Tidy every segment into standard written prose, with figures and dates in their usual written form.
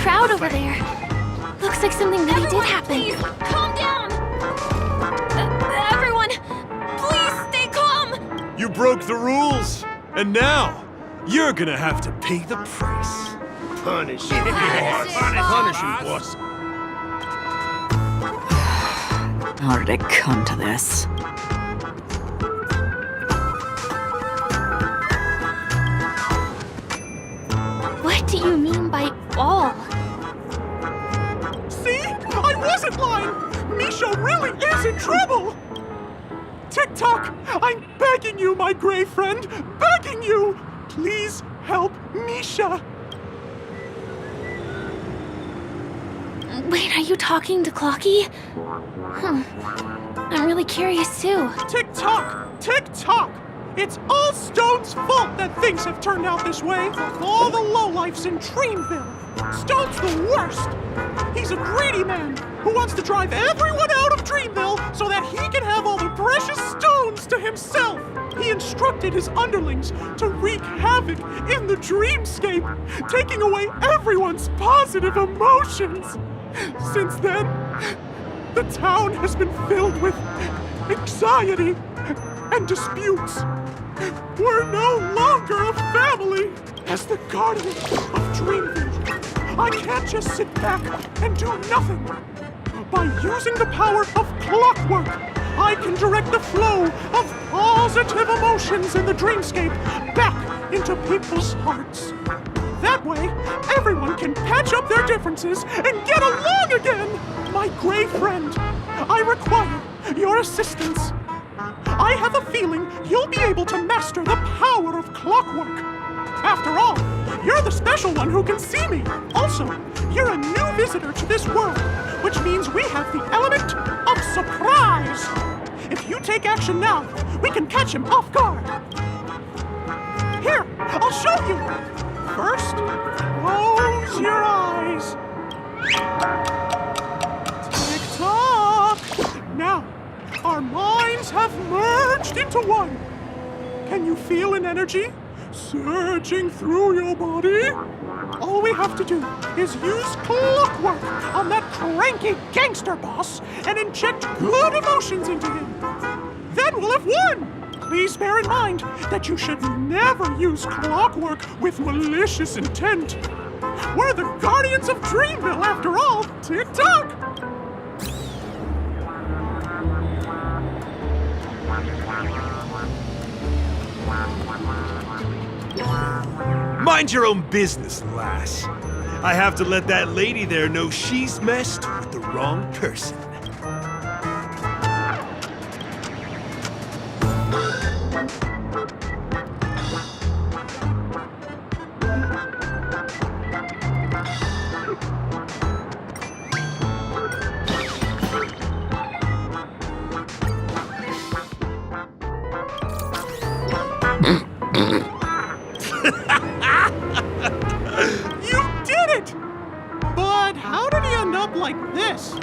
crowd over there. Looks like something really did happen. Please, calm down! Everyone, please stay calm! You broke the rules, and now you're gonna have to pay the price. Punish him, boss. Punish him, boss. How did it come to this? What do you mean by all? See? I wasn't lying! Misha really is in trouble! Tick-tock, I'm begging you, my gray friend, begging you! Please help Misha! Wait, are you talking to Clocky? I'm really curious too. Tick-tock! Tick-tock! It's all Stone's fault that things have turned out this way. All the lowlifes in Dreamville. Stone's the worst. He's a greedy man who wants to drive everyone out of Dreamville so that he can have all the precious stones to himself. He instructed his underlings to wreak havoc in the dreamscape, taking away everyone's positive emotions. Since then, the town has been filled with anxiety and disputes. We're no longer a family. As the guardian of Dreamville, I can't just sit back and do nothing. By using the power of clockwork, I can direct the flow of positive emotions in the dreamscape back into people's hearts. That way, everyone can patch up their differences and get along again. My gray friend, I require your assistance. I have a feeling you'll be able to master the power of clockwork. After all, you're the special one who can see me. Also, you're a new visitor to this world, which means we have the element of surprise. If you take action now, we can catch him off guard. Here, I'll show you. First, close your eyes. Tick-tock. Now, our minds have merged into one. Can you feel an energy surging through your body? All we have to do is use clockwork on that cranky gangster boss and inject good emotions into him. Then we'll have won! Please bear in mind that you should never use clockwork with malicious intent. We're the guardians of Dreamville after all, Tick-tock! Mind your own business, lass. I have to let that lady there know she's messed with the wrong person. You did it! But how did he end up like this? Here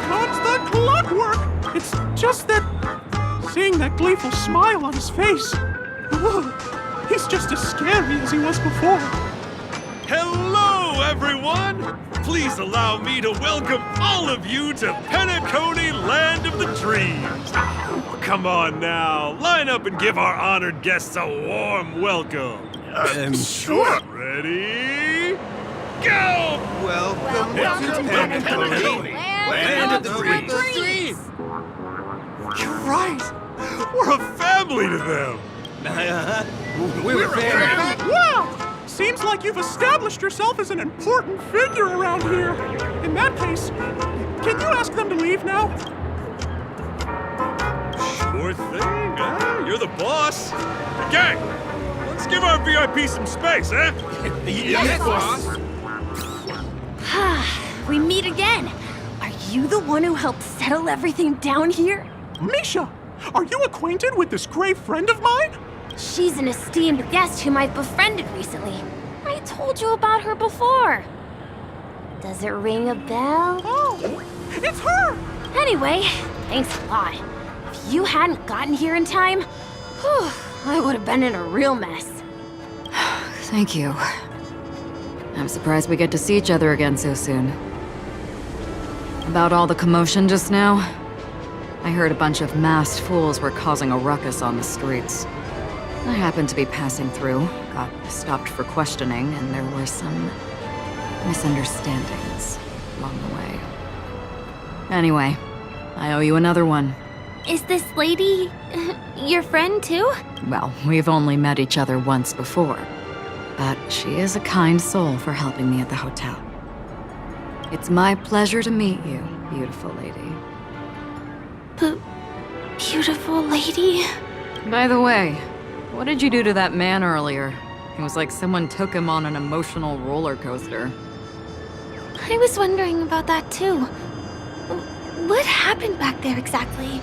comes the clockwork! It's just that seeing that gleeful smile on his face, he's just as scary as he was before. Hello, everyone! Please allow me to welcome all of you to Penacony, Land of the Dreams. Oh, come on now, line up and give our honored guests a warm welcome. Sure. Ready? Go! Welcome to Penacony, Land of the Dreams. You're right. We're a family to them. We're a family. Wow! Seems like you've established yourself as an important figure around here. In that case, can you ask them to leave now? Sure thing, huh? You're the boss. Gang, let's give our VIP some space, eh? Yes, boss. We meet again. Are you the one who helped settle everything down here? Misha, are you acquainted with this gray friend of mine? She's an esteemed guest whom I've befriended recently. I told you about her before. Does it ring a bell? Oh, it's her! Anyway, thanks a lot. If you hadn't gotten here in time, I would have been in a real mess. Thank you. I'm surprised we get to see each other again so soon. About all the commotion just now, I heard a bunch of masked fools were causing a ruckus on the streets. I happened to be passing through, got stopped for questioning, and there were some misunderstandings along the way. Anyway, I owe you another one. Is this lady your friend too? Well, we've only met each other once before, but she is a kind soul for helping me at the hotel. It's my pleasure to meet you, beautiful lady. But beautiful lady? By the way, what did you do to that man earlier? It was like someone took him on an emotional roller coaster. I was wondering about that too. What happened back there exactly?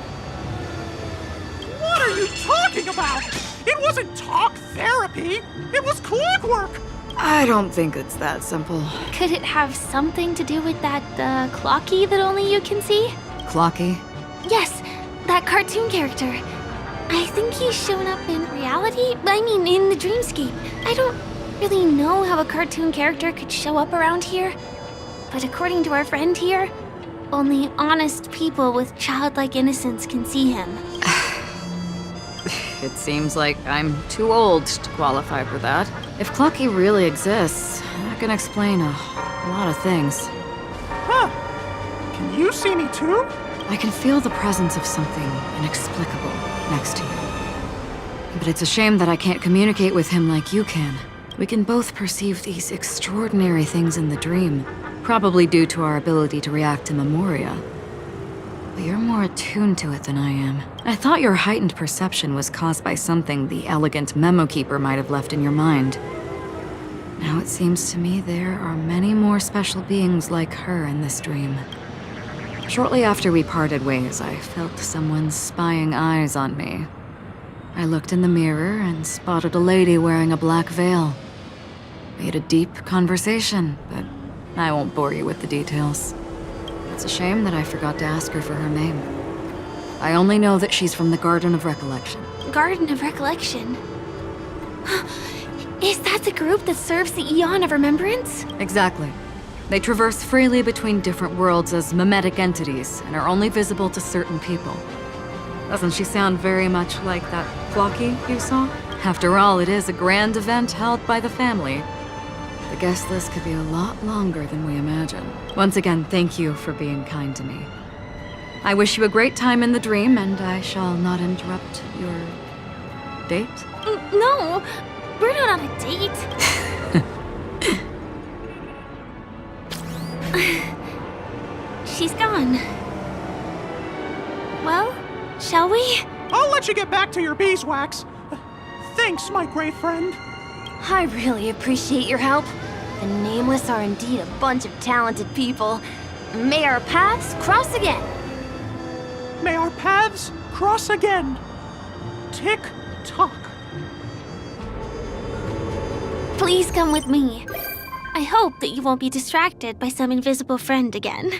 What are you talking about? It wasn't talk therapy. It was clockwork. I don't think it's that simple. Could it have something to do with that, Clocky that only you can see? Clocky? Yes, that cartoon character. I think he's shown up in reality. I mean, in the dreamscape. I don't really know how a cartoon character could show up around here. But according to our friend here, only honest people with childlike innocence can see him. It seems like I'm too old to qualify for that. If Clocky really exists, that can explain a lot of things. Huh. Can you see me too? I can feel the presence of something inexplicable next to you. But it's a shame that I can't communicate with him like you can. We can both perceive these extraordinary things in the dream, probably due to our ability to react to memoria. But you're more attuned to it than I am. I thought your heightened perception was caused by something the elegant memo keeper might have left in your mind. Now it seems to me there are many more special beings like her in this dream. Shortly after we parted ways, I felt someone's spying eyes on me. I looked in the mirror and spotted a lady wearing a black veil. We had a deep conversation, but I won't bore you with the details. It's a shame that I forgot to ask her for her name. I only know that she's from the Garden of Recollection. Garden of Recollection? Is that the group that serves the Eon of Remembrance? Exactly. They traverse freely between different worlds as mimetic entities and are only visible to certain people. Doesn't she sound very much like that Clocky you saw? After all, it is a grand event held by the family. The guest list could be a lot longer than we imagine. Once again, thank you for being kind to me. I wish you a great time in the dream, and I shall not interrupt your date. No, we're not on a date. She's gone. Well, shall we? I'll let you get back to your beeswax. Thanks, my great friend. I really appreciate your help. The Nameless are indeed a bunch of talented people. May our paths cross again. May our paths cross again. Tick tock. Please come with me. I hope that you won't be distracted by some invisible friend again.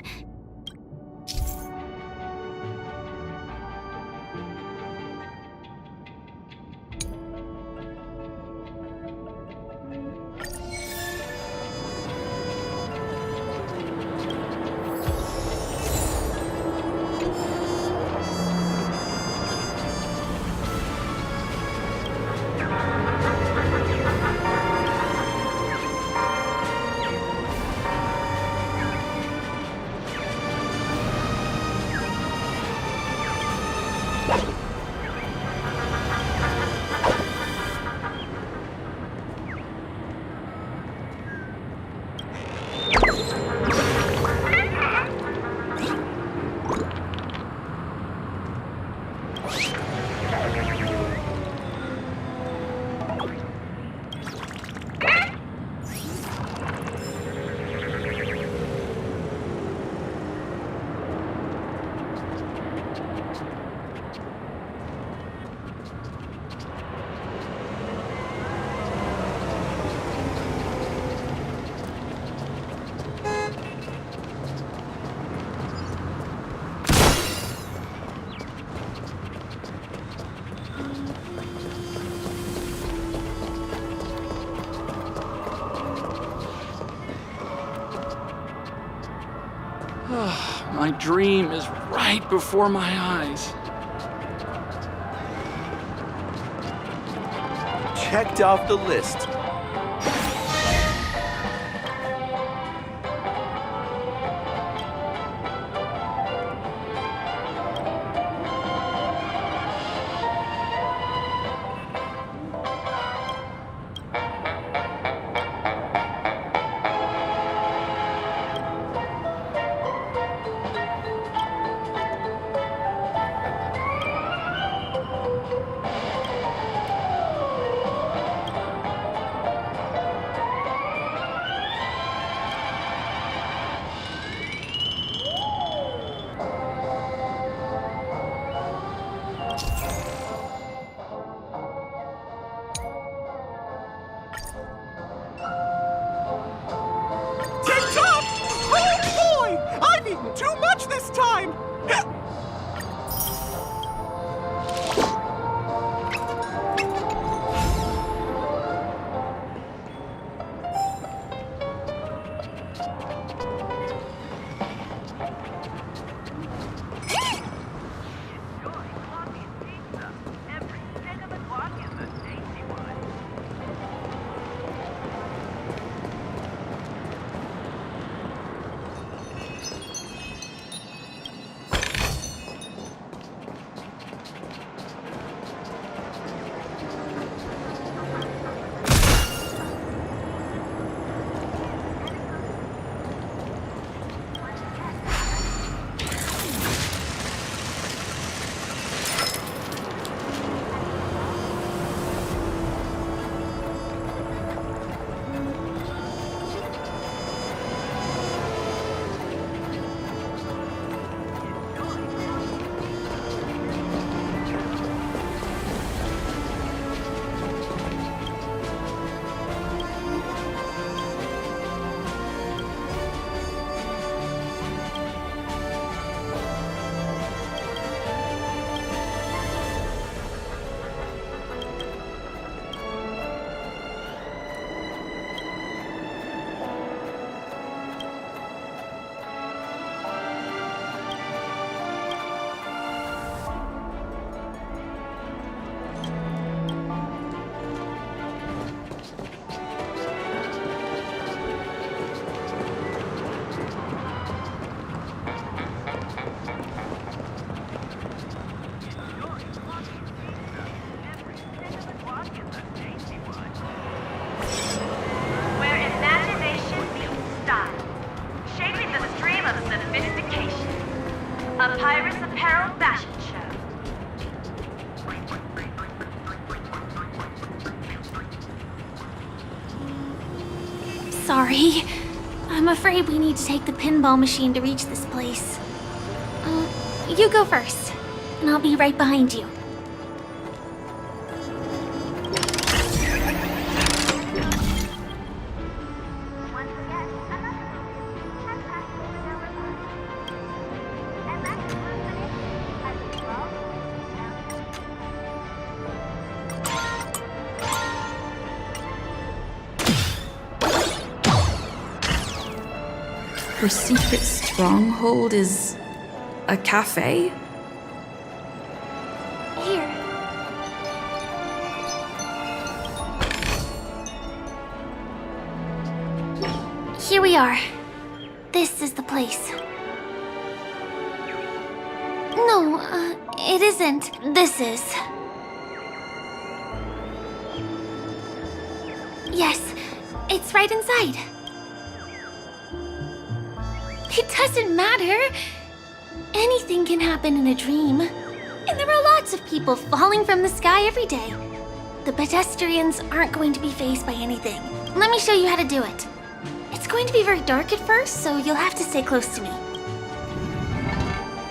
My dream is right before my eyes. Checked off the list. TikTok! Oh boy! I've eaten too much this time! A Pirates Apparel fashion show. Sorry. I'm afraid we need to take the pinball machine to reach this place. You go first, and I'll be right behind you. Her secret stronghold is a cafe? Here. Here we are. This is the place. No, it isn't. This is. Yes, it's right inside. It doesn't matter. Anything can happen in a dream. And there are lots of people falling from the sky every day. The pedestrians aren't going to be fazed by anything. Let me show you how to do it. It's going to be very dark at first, so you'll have to stay close to me.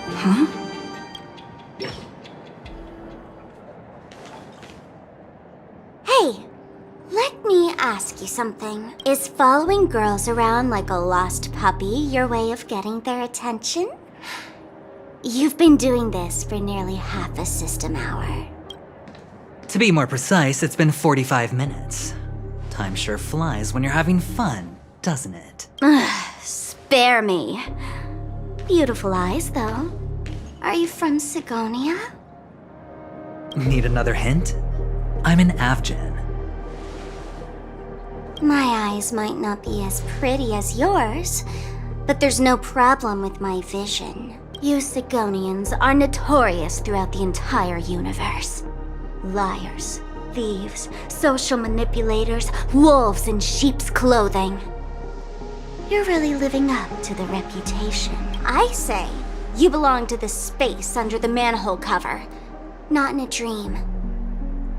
Huh? Hey, let me ask you something. Is following girls around like a lost puppy your way of getting their attention? You've been doing this for nearly half a system hour. To be more precise, it's been 45 minutes. Time sure flies when you're having fun, doesn't it? Spare me. Beautiful eyes, though. Are you from Sigonia? Need another hint? I'm an Avgen. My eyes might not be as pretty as yours, but there's no problem with my vision. You Sigonians are notorious throughout the entire universe. Liars, thieves, social manipulators, wolves in sheep's clothing. You're really living up to the reputation. I say, you belong to the space under the manhole cover, not in a dream.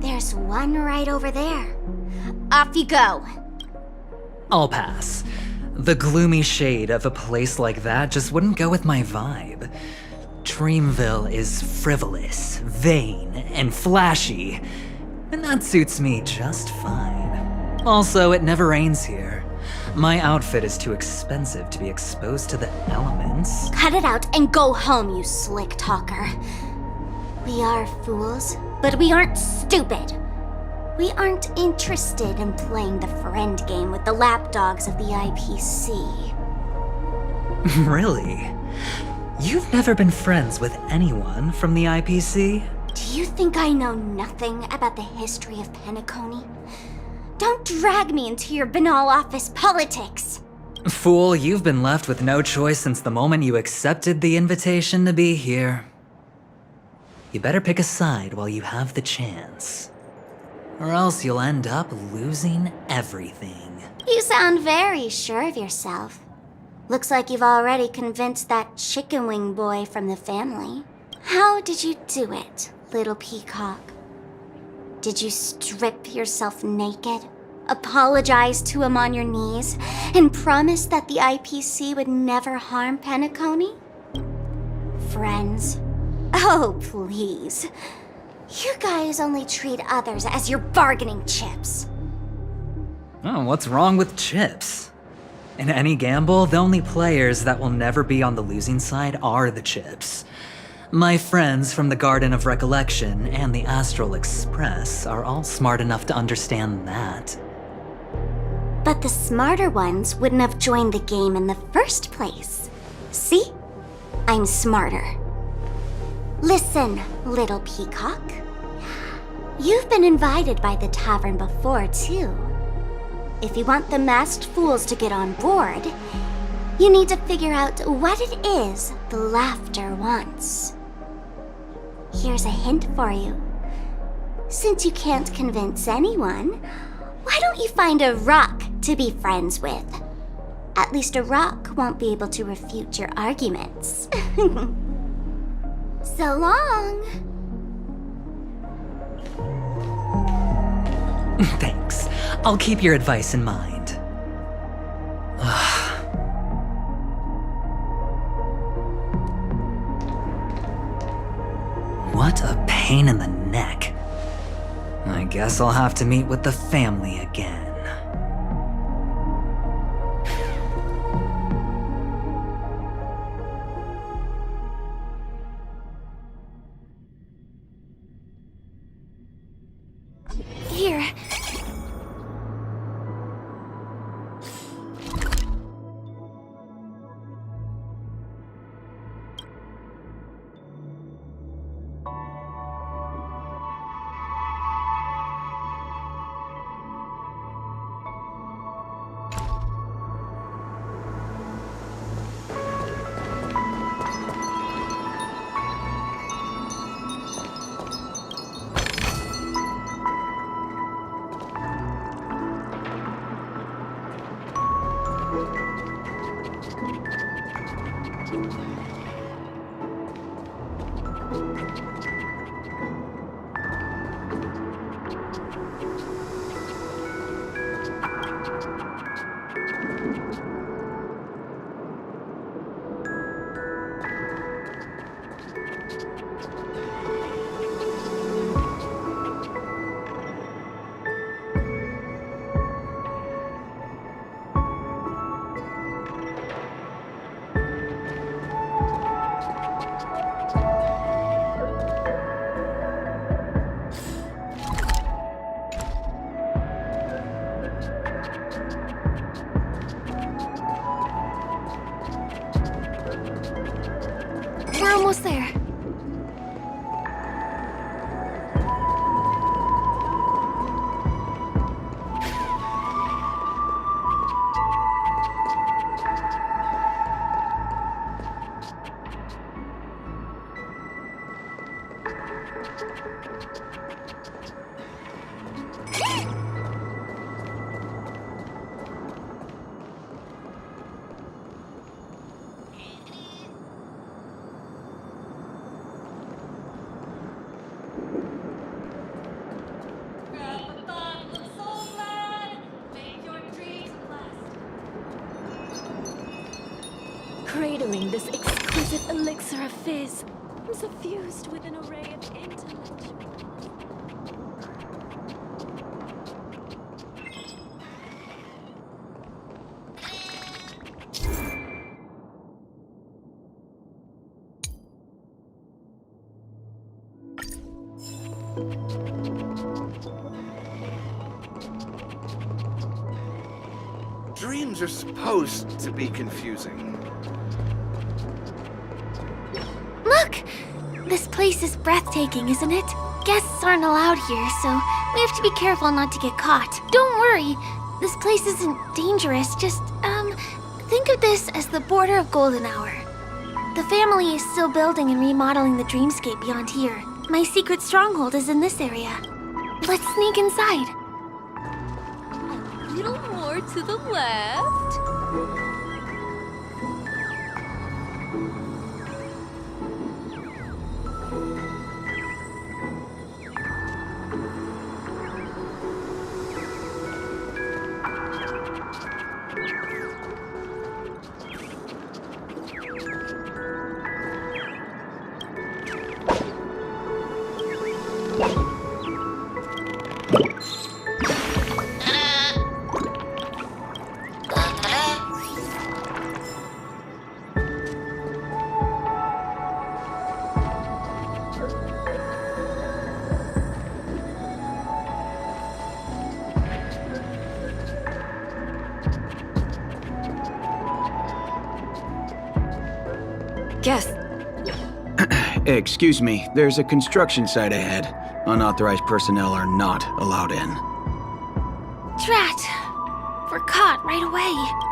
There's one right over there. Off you go. I'll pass. The gloomy shade of a place like that just wouldn't go with my vibe. Dreamville is frivolous, vain, and flashy, and that suits me just fine. Also, it never rains here. My outfit is too expensive to be exposed to the elements. Cut it out and go home, you slick talker. We are fools, but we aren't stupid. We aren't interested in playing the friend game with the lapdogs of the IPC. Really? You've never been friends with anyone from the IPC? Do you think I know nothing about the history of Penacony? Don't drag me into your banal office politics! Fool, you've been left with no choice since the moment you accepted the invitation to be here. You better pick a side while you have the chance. Or else you'll end up losing everything. You sound very sure of yourself. Looks like you've already convinced that chicken wing boy from the family. How did you do it, little peacock? Did you strip yourself naked, apologize to him on your knees, and promise that the IPC would never harm Penacony? Friends? Oh, please. You guys only treat others as your bargaining chips. Oh, what's wrong with chips? In any gamble, the only players that will never be on the losing side are the chips. My friends from the Garden of Recollection and the Astral Express are all smart enough to understand that. But the smarter ones wouldn't have joined the game in the first place. See? I'm smarter. Listen, little peacock. You've been invited by the tavern before, too. If you want the masked fools to get on board, you need to figure out what it is the laughter wants. Here's a hint for you. Since you can't convince anyone, why don't you find a rock to be friends with? At least a rock won't be able to refute your arguments. So long. Thanks. I'll keep your advice in mind. What a pain in the neck. I guess I'll have to meet with the family again. Here. ladling this exquisite elixir of fizz, suffused with an array of intellectual... Dreams are supposed to be confusing. Look! This place is breathtaking, isn't it? Guests aren't allowed here, so we have to be careful not to get caught. Don't worry, this place isn't dangerous, just, think of this as the border of Golden Hour. The family is still building and remodeling the dreamscape beyond here. My secret stronghold is in this area. Let's sneak inside. A little more to the left. Yes. Excuse me, there's a construction site ahead. Unauthorized personnel are not allowed in. Drat! We're caught right away.